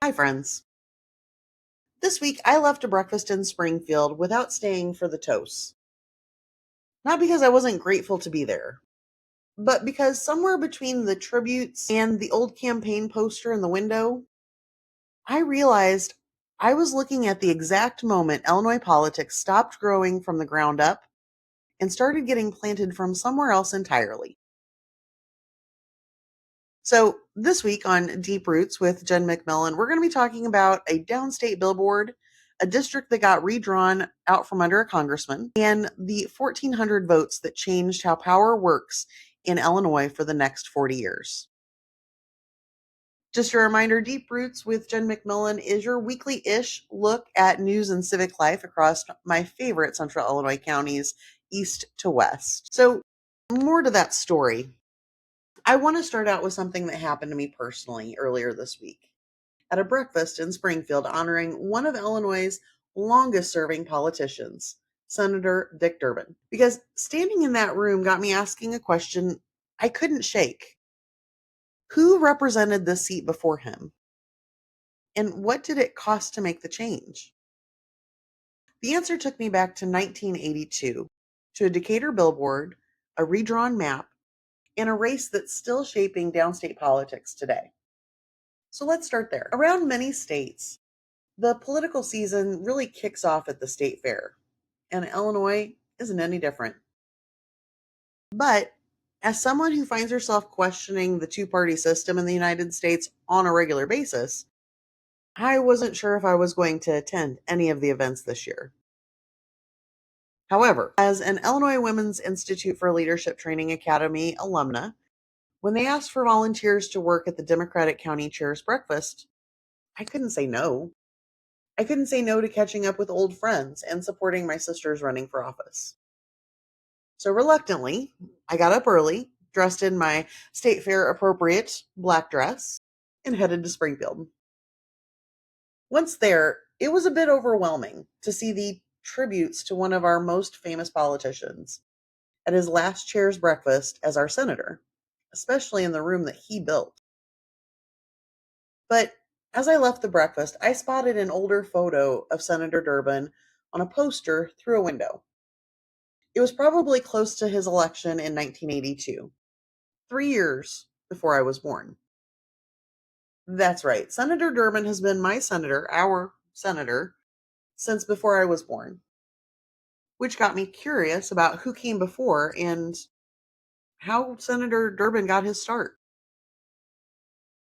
Hi, friends. This week I left a breakfast in Springfield without staying for the toast. Not because I wasn't grateful to be there, but because somewhere between the tributes and the old campaign poster in the window, I realized I was looking at the exact moment Illinois politics stopped growing from the ground up and started getting planted from somewhere else entirely. So, this week on Deep Roots with Jen McMillan, we're going to be talking about a downstate billboard, a district that got redrawn out from under a congressman, and the 1,400 votes that changed how power works in Illinois for the next 40 years. Just a reminder, Deep Roots with Jen McMillan is your weekly-ish look at news and civic life across my favorite central Illinois counties, east to west. So, more to that story. I want to start out with something that happened to me personally earlier this week at a breakfast in Springfield honoring one of Illinois' longest serving politicians, Senator Dick Durbin. Because standing in that room got me asking a question I couldn't shake. Who represented this seat before him? And what did it cost to make the change? The answer took me back to 1982, to a Decatur billboard, a redrawn map, and a race that's still shaping downstate politics today. So let's start there. Around many states, the political season really kicks off at the state fair, and Illinois isn't any different. But as someone who finds herself questioning the two-party system in the United States on a regular basis, I wasn't sure if I was going to attend any of the events this year. However, as an Illinois Women's Institute for Leadership Training Academy alumna, when they asked for volunteers to work at the Democratic County Chair's breakfast, I couldn't say no. I couldn't say no to catching up with old friends and supporting my sisters running for office. So reluctantly, I got up early, dressed in my state fair appropriate black dress, and headed to Springfield. Once there, it was a bit overwhelming to see the tributes to one of our most famous politicians at his last chair's breakfast as our senator, especially in the room that he built. But as I left the breakfast, I spotted an older photo of Senator Durbin on a poster through a window. It was probably close to his election in 1982, 3 years before I was born. That's right, Senator Durbin has been my senator, our senator, since before I was born, which got me curious about who came before and how Senator Durbin got his start.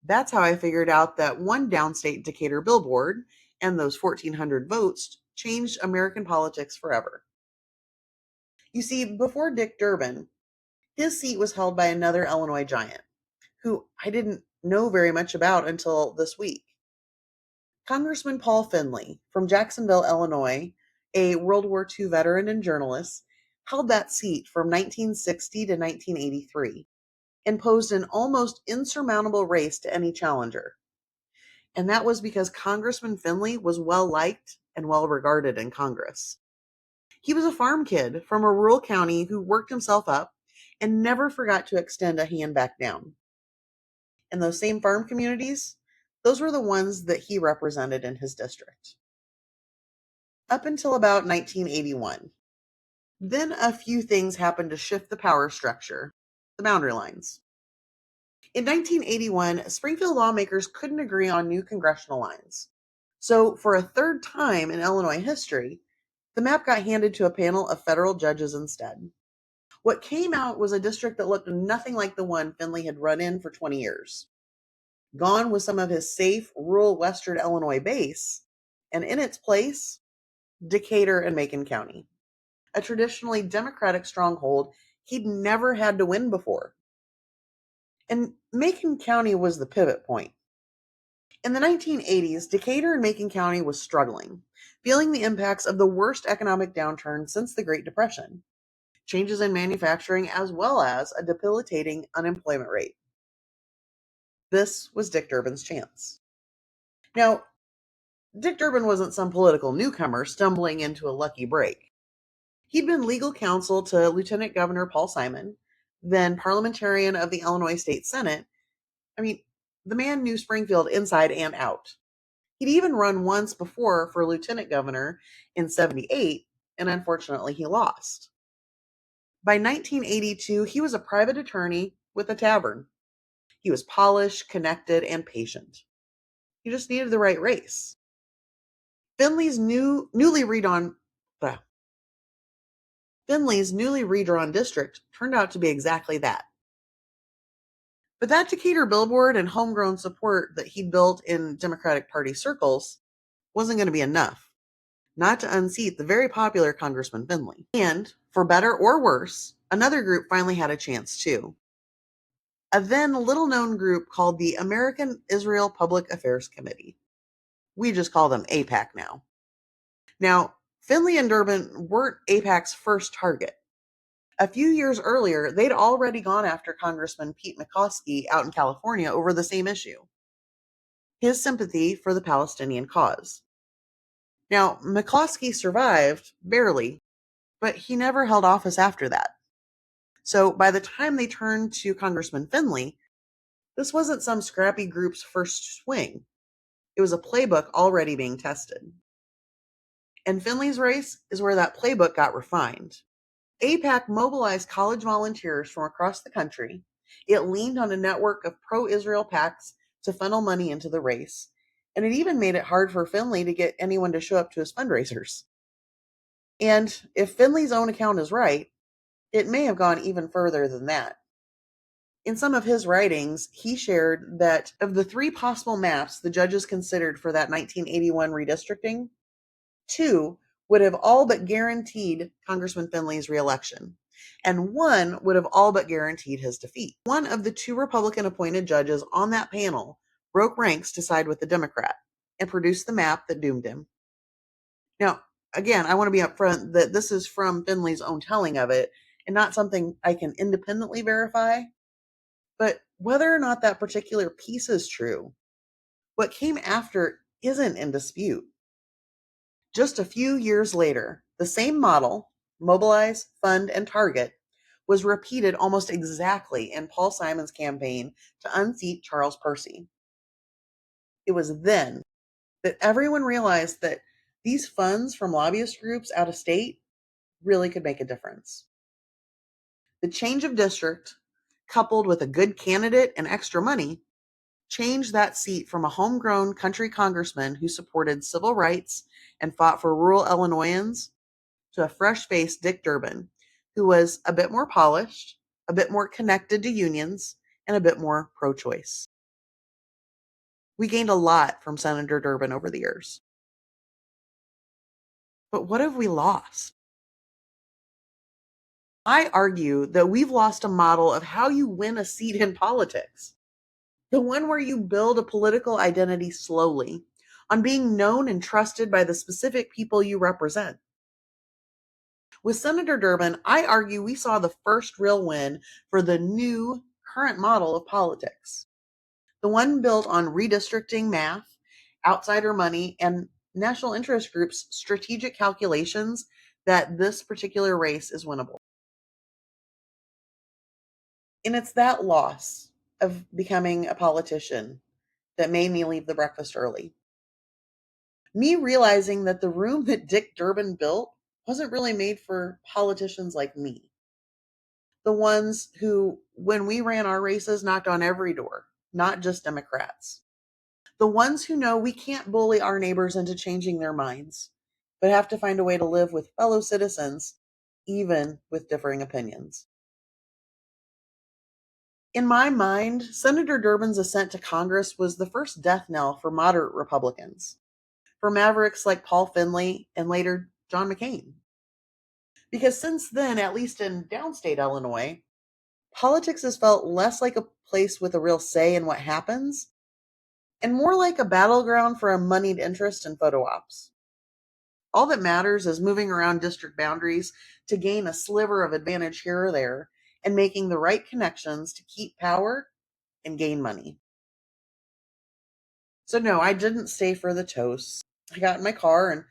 That's how I figured out that one downstate Decatur billboard and those 1,400 votes changed American politics forever. You see, before Dick Durbin, his seat was held by another Illinois giant, who I didn't know very much about until this week. Congressman Paul Findley from Jacksonville, Illinois, a World War II veteran and journalist, held that seat from 1960 to 1983 and posed an almost insurmountable race to any challenger. And that was because Congressman Findley was well liked and well regarded in Congress. He was a farm kid from a rural county who worked himself up and never forgot to extend a hand back down. And those same farm communities, those were the ones that he represented in his district. Up until about 1981. Then a few things happened to shift the power structure, the boundary lines. In 1981, Springfield lawmakers couldn't agree on new congressional lines. So, for a third time in Illinois history, the map got handed to a panel of federal judges instead. What came out was a district that looked nothing like the one Findley had run in for 20 years. Gone was some of his safe, rural western Illinois base, and in its place, Decatur and Macon County, a traditionally Democratic stronghold he'd never had to win before. And Macon County was the pivot point. In the 1980s, Decatur and Macon County was struggling, feeling the impacts of the worst economic downturn since the Great Depression, changes in manufacturing, as well as a debilitating unemployment rate. This was Dick Durbin's chance. Now, Dick Durbin wasn't some political newcomer stumbling into a lucky break. He'd been legal counsel to Lieutenant Governor Paul Simon, then parliamentarian of the Illinois State Senate. The man knew Springfield inside and out. He'd even run once before for lieutenant governor in 78, and unfortunately he lost. By 1982, he was a private attorney with a tavern. He was polished, connected, and patient. He just needed the right race. Finley's newly redrawn district turned out to be exactly that. But that Decatur Billboard and homegrown support that he'd built in Democratic Party circles wasn't going to be enough, not to unseat the very popular Congressman Findley. And, for better or worse, another group finally had a chance too. A then little-known group called the American Israel Public Affairs Committee. We just call them AIPAC now. Now, Findley and Durbin weren't AIPAC's first target. A few years earlier, they'd already gone after Congressman Pete McCoskey out in California over the same issue, his sympathy for the Palestinian cause. Now, McCoskey survived, barely, but he never held office after that. So by the time they turned to Congressman Findley, this wasn't some scrappy group's first swing. It was a playbook already being tested. And Findley's race is where that playbook got refined. AIPAC mobilized college volunteers from across the country. It leaned on a network of pro-Israel PACs to funnel money into the race, and it even made it hard for Findley to get anyone to show up to his fundraisers. And if Findley's own account is right, it may have gone even further than that. In some of his writings, he shared that of the 3 possible maps the judges considered for that 1981 redistricting, 2 would have all but guaranteed Congressman Findley's reelection, and 1 would have all but guaranteed his defeat. One of the 2 Republican-appointed judges on that panel broke ranks to side with the Democrat and produced the map that doomed him. Now, again, I want to be upfront that this is from Findley's own telling of it and not something I can independently verify. But whether or not that particular piece is true, what came after isn't in dispute. Just a few years later, the same model, mobilize, fund, and target, was repeated almost exactly in Paul Simon's campaign to unseat Charles Percy. It was then that everyone realized that these funds from lobbyist groups out of state really could make a difference. The change of district, coupled with a good candidate and extra money, changed that seat from a homegrown country congressman who supported civil rights and fought for rural Illinoisans to a fresh-faced Dick Durbin, who was a bit more polished, a bit more connected to unions, and a bit more pro-choice. We gained a lot from Senator Durbin over the years. But what have we lost? I argue that we've lost a model of how you win a seat in politics. The one where you build a political identity slowly, on being known and trusted by the specific people you represent. With Senator Durbin, I argue we saw the first real win for the new, current model of politics. The one built on redistricting math, outsider money, and national interest groups' strategic calculations that this particular race is winnable. And it's that loss of becoming a politician that made me leave the breakfast early. Me realizing that the room that Dick Durbin built wasn't really made for politicians like me. The ones who, when we ran our races, knocked on every door, not just Democrats. The ones who know we can't bully our neighbors into changing their minds, but have to find a way to live with fellow citizens, even with differing opinions. In my mind, Senator Durbin's ascent to Congress was the first death knell for moderate Republicans, for mavericks like Paul Findley and later John McCain. Because since then, at least in downstate Illinois, politics has felt less like a place with a real say in what happens and more like a battleground for a moneyed interest in photo ops. All that matters is moving around district boundaries to gain a sliver of advantage here or there and making the right connections to keep power and gain money. So no, I didn't stay for the toast. I got in my car and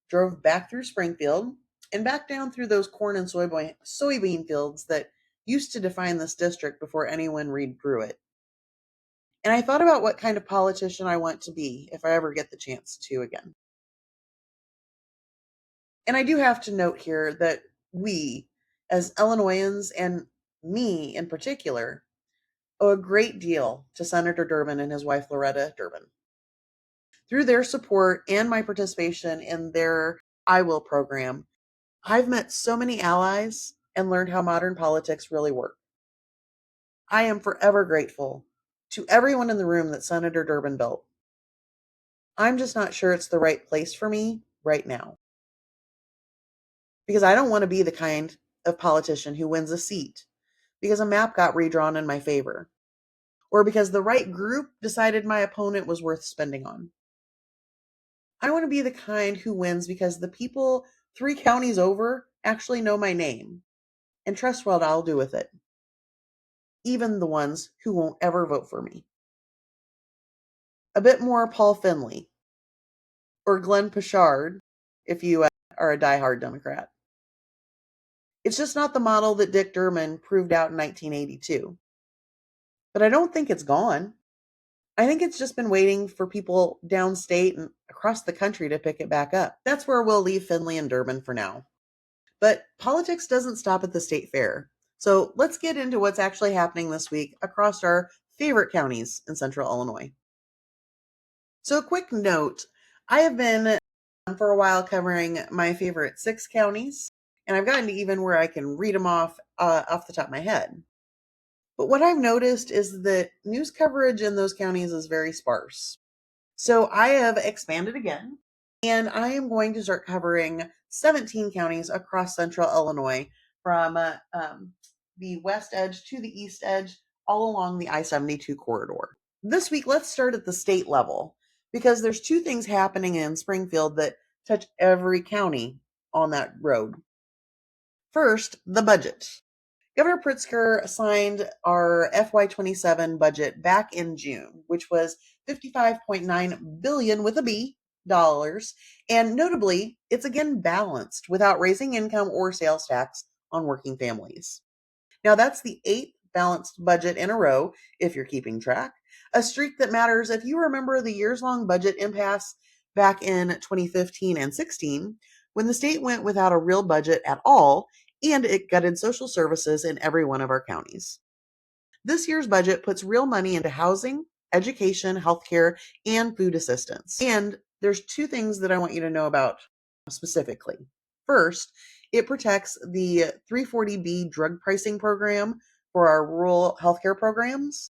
drove back through Springfield and back down through those corn and soybean fields that used to define this district before anyone redrew it. And I thought about what kind of politician I want to be if I ever get the chance to again. And I do have to note here that we, as Illinoisans, and me in particular, owe a great deal to Senator Durbin and his wife Loretta Durbin. Through their support and my participation in their I Will program, I've met so many allies and learned how modern politics really work. I am forever grateful to everyone in the room that Senator Durbin built. I'm just not sure it's the right place for me right now. Because I don't want to be the kind of politician who wins a seat because a map got redrawn in my favor, or because the right group decided my opponent was worth spending on. I want to be the kind who wins because the people 3 counties over actually know my name and trust what I'll do with it, even the ones who won't ever vote for me. A bit more Paul Findley, or Glenn Pichard, if you are a diehard Democrat. It's just not the model that Dick Durbin proved out in 1982. But I don't think it's gone. I think it's just been waiting for people downstate and across the country to pick it back up. That's where we'll leave Findley and Durbin for now. But politics doesn't stop at the state fair. So let's get into what's actually happening this week across our favorite counties in central Illinois. So a quick note, I have been for a while covering my favorite 6 counties, and I've gotten to even where I can read them off the top of my head. But what I've noticed is that news coverage in those counties is very sparse. So I have expanded again, and I am going to start covering 17 counties across central Illinois from the west edge to the east edge, all along the I-72 corridor. This week, let's start at the state level, because there's 2 things happening in Springfield that touch every county on that road. First, the budget. Governor Pritzker signed our FY27 budget back in June, which was $55.9 billion with a B dollars, and notably, it's again balanced without raising income or sales tax on working families. Now, that's the 8th balanced budget in a row, if you're keeping track, a streak that matters if you remember the years-long budget impasse back in 2015 and 16, when the state went without a real budget at all, and it gutted social services in every one of our counties. This year's budget puts real money into housing, education, healthcare, and food assistance. And there's 2 things that I want you to know about specifically. First, it protects the 340B drug pricing program for our rural healthcare programs,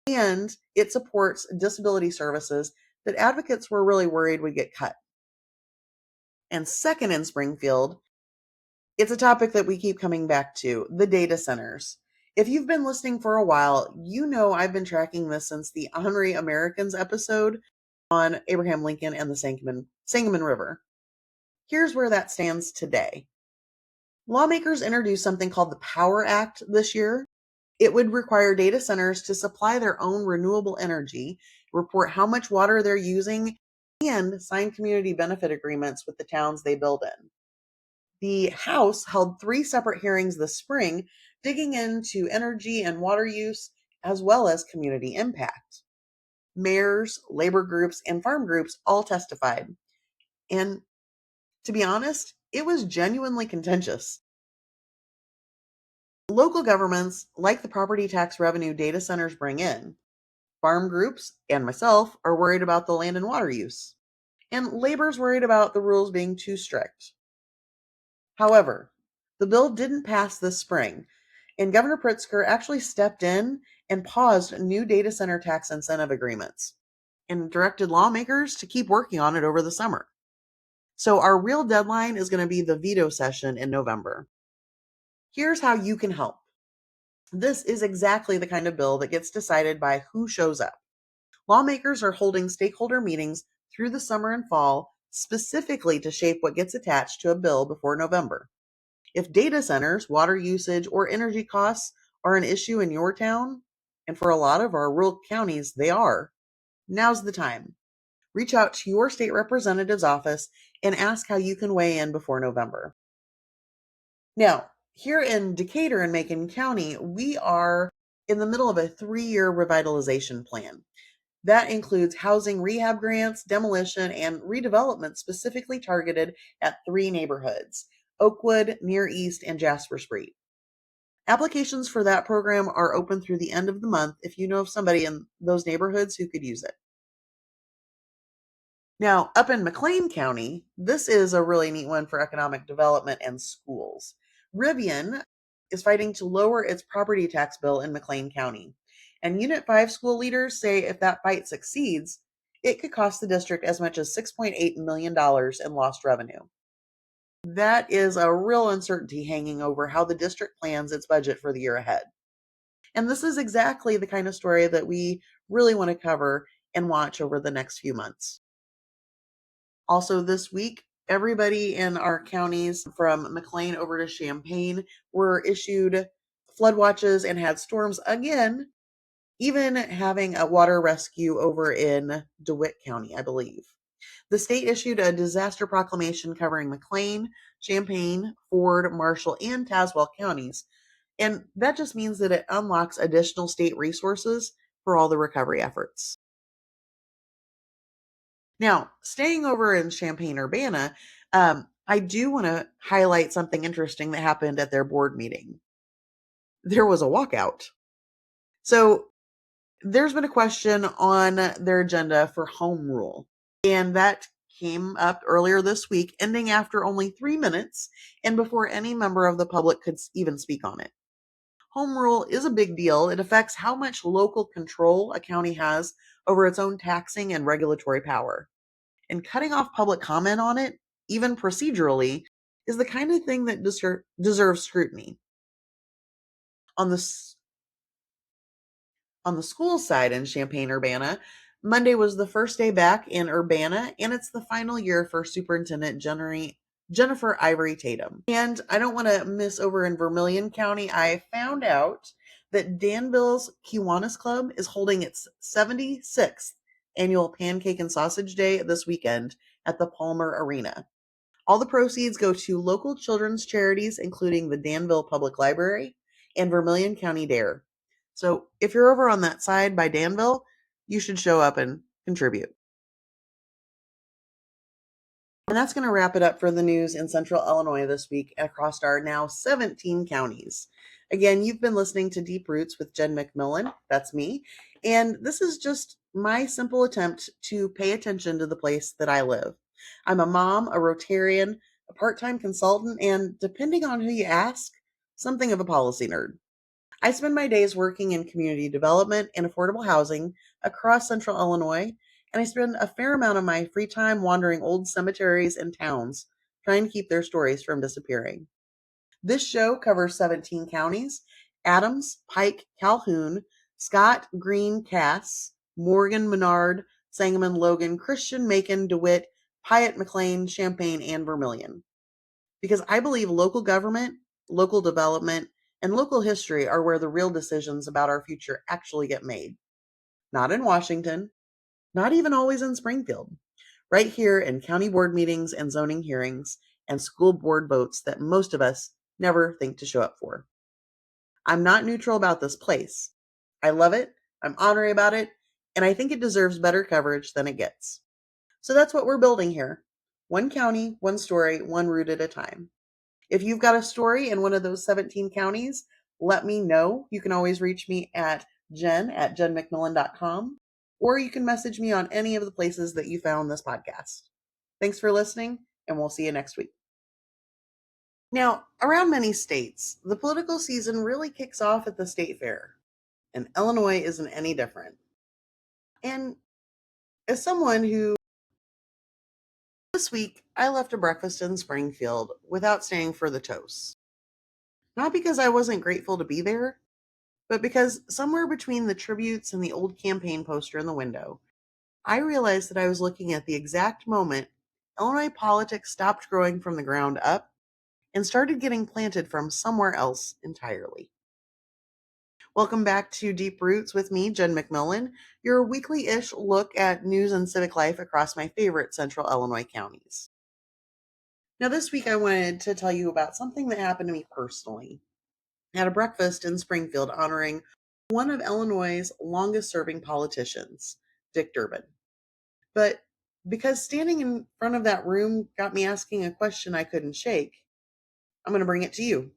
and it supports disability services that advocates were really worried would get cut. And second, in Springfield, it's a topic that we keep coming back to, the data centers. If you've been listening for a while, you know I've been tracking this since the Honorary Americans episode on Abraham Lincoln and the Sangamon River. Here's where that stands today. Lawmakers introduced something called the Power Act this year. It would require data centers to supply their own renewable energy, report how much water they're using, and sign community benefit agreements with the towns they build in. The House held 3 separate hearings this spring, digging into energy and water use, as well as community impact. Mayors, labor groups, and farm groups all testified. And to be honest, it was genuinely contentious. Local governments, like the property tax revenue data centers bring in, farm groups and myself are worried about the land and water use. And labor's worried about the rules being too strict. However, the bill didn't pass this spring, and Governor Pritzker actually stepped in and paused new data center tax incentive agreements and directed lawmakers to keep working on it over the summer. So our real deadline is going to be the veto session in November. Here's how you can help. This is exactly the kind of bill that gets decided by who shows up. Lawmakers are holding stakeholder meetings through the summer and fall specifically to shape what gets attached to a bill before November. If data centers, water usage, or energy costs are an issue in your town, and for a lot of our rural counties they are, now's the time. Reach out to your state representative's office and ask how you can weigh in before November. Now, here in Decatur and Macon County, we are in the middle of a 3-year revitalization plan. That includes housing rehab grants, demolition, and redevelopment specifically targeted at 3 neighborhoods: Oakwood, Near East, and Jasper Street. Applications for that program are open through the end of the month if you know of somebody in those neighborhoods who could use it. Now, up in McLean County, this is a really neat one for economic development and schools. Rivian is fighting to lower its property tax bill in McLean County. And Unit 5 school leaders say if that fight succeeds, it could cost the district as much as $6.8 million in lost revenue. That is a real uncertainty hanging over how the district plans its budget for the year ahead. And this is exactly the kind of story that we really want to cover and watch over the next few months. Also, this week, everybody in our counties from McLean over to Champaign were issued flood watches and had storms again, even having a water rescue over in DeWitt County, I believe. The state issued a disaster proclamation covering McLean, Champaign, Ford, Marshall, and Tazewell counties. And that just means that it unlocks additional state resources for all the recovery efforts. Now, staying over in Champaign-Urbana, I do want to highlight something interesting that happened at their board meeting. There was a walkout. So there's been a question on their agenda for home rule, and that came up earlier this week, ending after only 3 minutes and before any member of the public could even speak on it. Home rule is a big deal. It affects how much local control a county has over its own taxing and regulatory power. And cutting off public comment on it, even procedurally, is the kind of thing that deserves scrutiny. On the school side in Champaign-Urbana, Monday was the first day back in Urbana, and it's the final year for Superintendent Jennifer Ivory Tatum. And I don't want to miss over in Vermilion County, I found out that Danville's Kiwanis Club is holding its 76th annual Pancake and Sausage Day this weekend at the Palmer Arena. All the proceeds go to local children's charities, including the Danville Public Library and Vermilion County Dare. So if you're over on that side by Danville, you should show up and contribute. And that's going to wrap it up for the news in Central Illinois this week across our now 17 counties. Again, you've been listening to Deep Roots with Jen McMillan. That's me. And this is just my simple attempt to pay attention to the place that I live. I'm a mom, a Rotarian, a part-time consultant, and depending on who you ask, something of a policy nerd. I spend my days working in community development and affordable housing across Central Illinois, and I spend a fair amount of my free time wandering old cemeteries and towns, trying to keep their stories from disappearing. This show covers 17 counties: Adams, Pike, Calhoun, Scott, Greene, Cass, Morgan, Menard, Sangamon, Logan, Christian, Macon, DeWitt, Piatt, McLean, Champaign, and Vermilion. Because I believe local government, local development, and local history are where the real decisions about our future actually get made. Not in Washington, not even always in Springfield. Right here in county board meetings and zoning hearings and school board votes that most of us never think to show up for. I'm not neutral about this place. I love it, I'm honorary about it, and I think it deserves better coverage than it gets. So that's what we're building here. One county, one story, one route at a time. If you've got a story in one of those 17 counties, let me know. You can always reach me at jen@jenmcmillan.com, or you can message me on any of the places that you found this podcast. Thanks for listening, and we'll see you next week. Now, around many states, the political season really kicks off at the state fair, and Illinois isn't any different. And as someone who this week, I left a breakfast in Springfield without staying for the toast. Not because I wasn't grateful to be there, but because somewhere between the tributes and the old campaign poster in the window, I realized that I was looking at the exact moment Illinois politics stopped growing from the ground up and started getting planted from somewhere else entirely. Welcome back to Deep Roots with me, Jen McMillan, your weekly-ish look at news and civic life across my favorite Central Illinois counties. Now, this week I wanted to tell you about something that happened to me personally. I had a breakfast in Springfield honoring one of Illinois' longest serving politicians, Dick Durbin. But because standing in front of that room got me asking a question I couldn't shake, I'm going to bring it to you.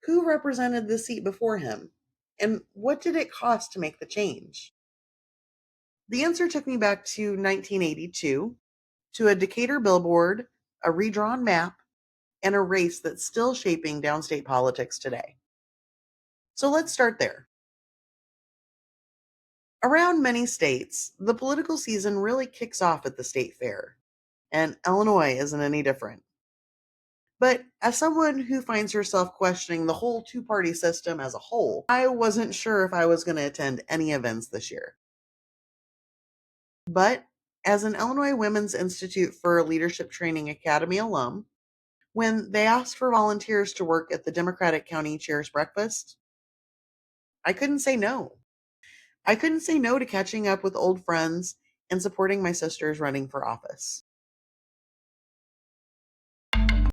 Who represented the seat before him? And what did it cost to make the change? The answer took me back to 1982, to a Decatur billboard, a redrawn map, and a race that's still shaping downstate politics today. So let's start there. Around many states, the political season really kicks off at the state fair, and Illinois isn't any different. But as someone who finds herself questioning the whole two-party system as a whole, I wasn't sure if I was going to attend any events this year. But as an Illinois Women's Institute for Leadership Training Academy alum, when they asked for volunteers to work at the Democratic County Chair's Breakfast, I couldn't say no. I couldn't say no to catching up with old friends and supporting my sisters running for office.